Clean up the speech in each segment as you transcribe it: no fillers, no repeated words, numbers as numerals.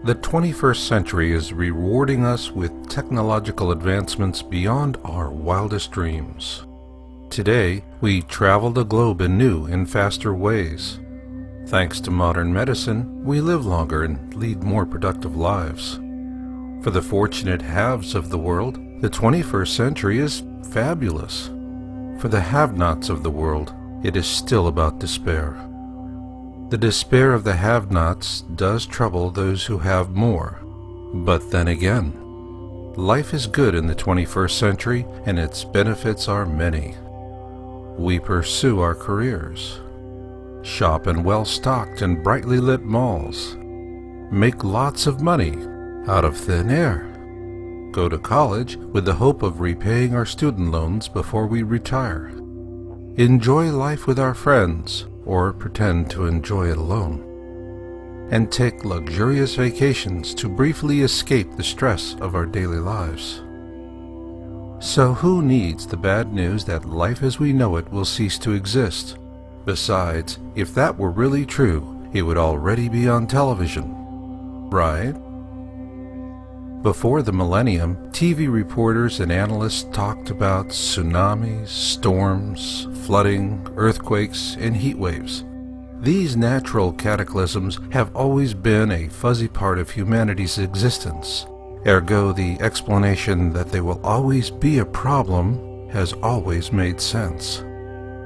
The 21st century is rewarding us with technological advancements beyond our wildest dreams. Today, we travel the globe in new and faster ways. Thanks to modern medicine, we live longer and lead more productive lives. For the fortunate haves of the world, the 21st century is fabulous. For the have-nots of the world, it is still about despair. The despair of the have-nots does trouble those who have more. But then again, life is good in the 21st century and its benefits are many. We pursue our careers, shop in well-stocked and brightly lit malls, make lots of money out of thin air, go to college with the hope of repaying our student loans before we retire, enjoy life with our friends or pretend to enjoy it alone, and take luxurious vacations to briefly escape the stress of our daily lives. So who needs the bad news that life as we know it will cease to exist? Besides, if that were really true, it would already be on television, right? Before the millennium, TV reporters and analysts talked about tsunamis, storms, flooding, earthquakes, and heat waves. These natural cataclysms have always been a fuzzy part of humanity's existence. Ergo, the explanation that they will always be a problem has always made sense.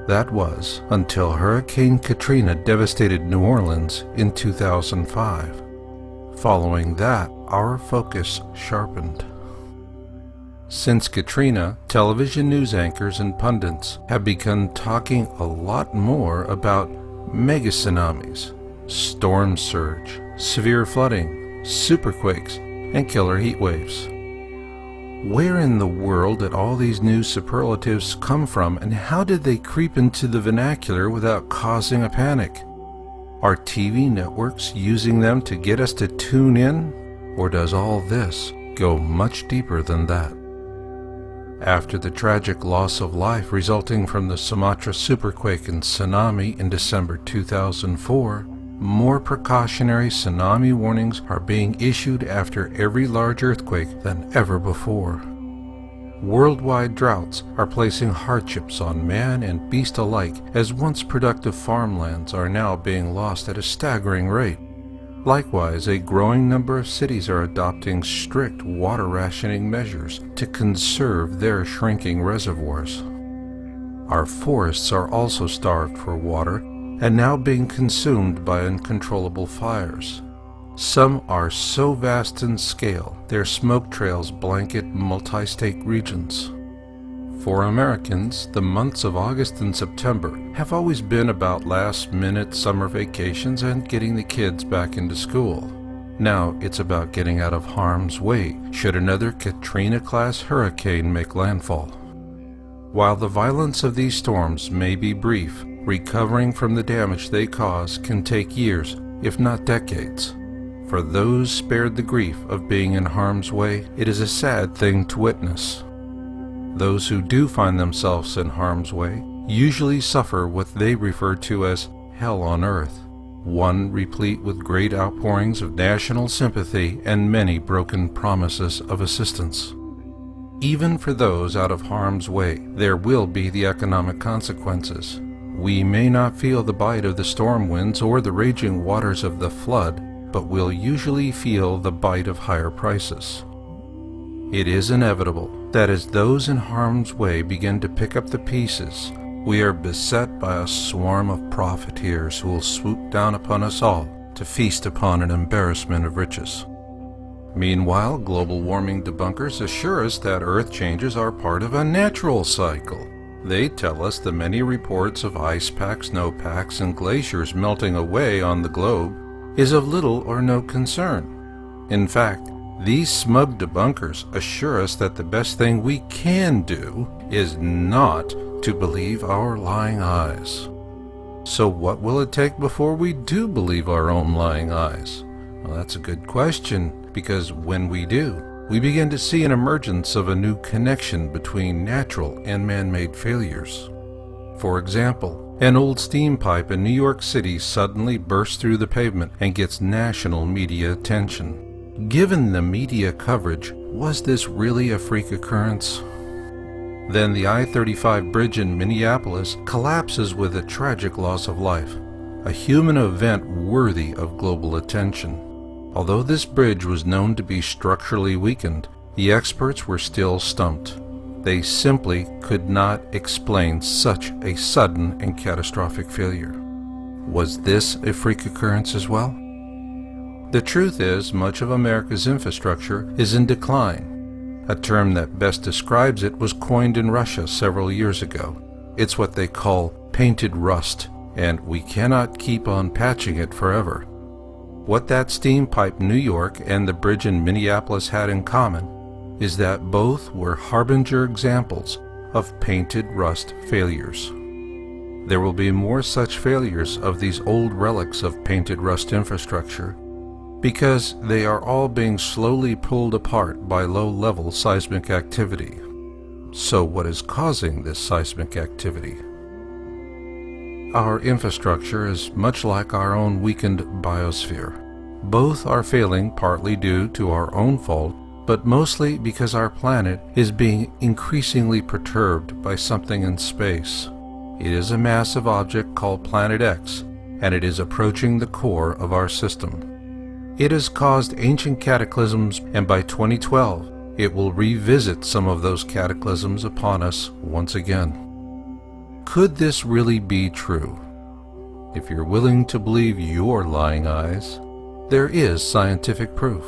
That was until Hurricane Katrina devastated New Orleans in 2005. Following that, our focus sharpened. Since Katrina, television news anchors and pundits have begun talking a lot more about mega tsunamis, storm surge, severe flooding, superquakes, and killer heat waves. Where in the world did all these new superlatives come from, and how did they creep into the vernacular without causing a panic? Are TV networks using them to get us to tune in, or does all this go much deeper than that? After the tragic loss of life resulting from the Sumatra superquake and tsunami in December 2004, more precautionary tsunami warnings are being issued after every large earthquake than ever before. Worldwide droughts are placing hardships on man and beast alike, as once productive farmlands are now being lost at a staggering rate. Likewise, a growing number of cities are adopting strict water rationing measures to conserve their shrinking reservoirs. Our forests are also starved for water and now being consumed by uncontrollable fires. Some are so vast in scale, their smoke trails blanket multi-state regions. For Americans, the months of August and September have always been about last-minute summer vacations and getting the kids back into school. Now it's about getting out of harm's way should another Katrina-class hurricane make landfall. While the violence of these storms may be brief, recovering from the damage they cause can take years, if not decades. For those spared the grief of being in harm's way, it is a sad thing to witness. Those who do find themselves in harm's way usually suffer what they refer to as hell on earth, one replete with great outpourings of national sympathy and many broken promises of assistance. Even for those out of harm's way, there will be the economic consequences. We may not feel the bite of the storm winds or the raging waters of the flood, but will usually feel the bite of higher prices. It is inevitable that as those in harm's way begin to pick up the pieces, we are beset by a swarm of profiteers who will swoop down upon us all to feast upon an embarrassment of riches. Meanwhile, global warming debunkers assure us that Earth changes are part of a natural cycle. They tell us the many reports of ice packs, snowpacks, and glaciers melting away on the globe is of little or no concern. In fact, these smug debunkers assure us that the best thing we can do is not to believe our lying eyes. So what will it take before we do believe our own lying eyes? Well, that's a good question, because when we do, we begin to see an emergence of a new connection between natural and man-made failures. For example, An old steam pipe in New York City suddenly bursts through the pavement and gets national media attention. Given the media coverage, was this really a freak occurrence? Then the I-35 bridge in Minneapolis collapses with a tragic loss of life, a human event worthy of global attention. Although this bridge was known to be structurally weakened, the experts were still stumped. They simply could not explain such a sudden and catastrophic failure. Was this a freak occurrence as well? The truth is, much of America's infrastructure is in decline. A term that best describes it was coined in Russia several years ago. It's what they call painted rust, and we cannot keep on patching it forever. What that steam pipe New York and the bridge in Minneapolis had in common is that both were harbinger examples of painted rust failures. There will be more such failures of these old relics of painted rust infrastructure because they are all being slowly pulled apart by low-level seismic activity. So what is causing this seismic activity? Our infrastructure is much like our own weakened biosphere. Both are failing partly due to our own fault, but mostly because our planet is being increasingly perturbed by something in space. It is a massive object called Planet X, and it is approaching the core of our system. It has caused ancient cataclysms, and by 2012, it will revisit some of those cataclysms upon us once again. Could this really be true? If you're willing to believe your lying eyes, there is scientific proof.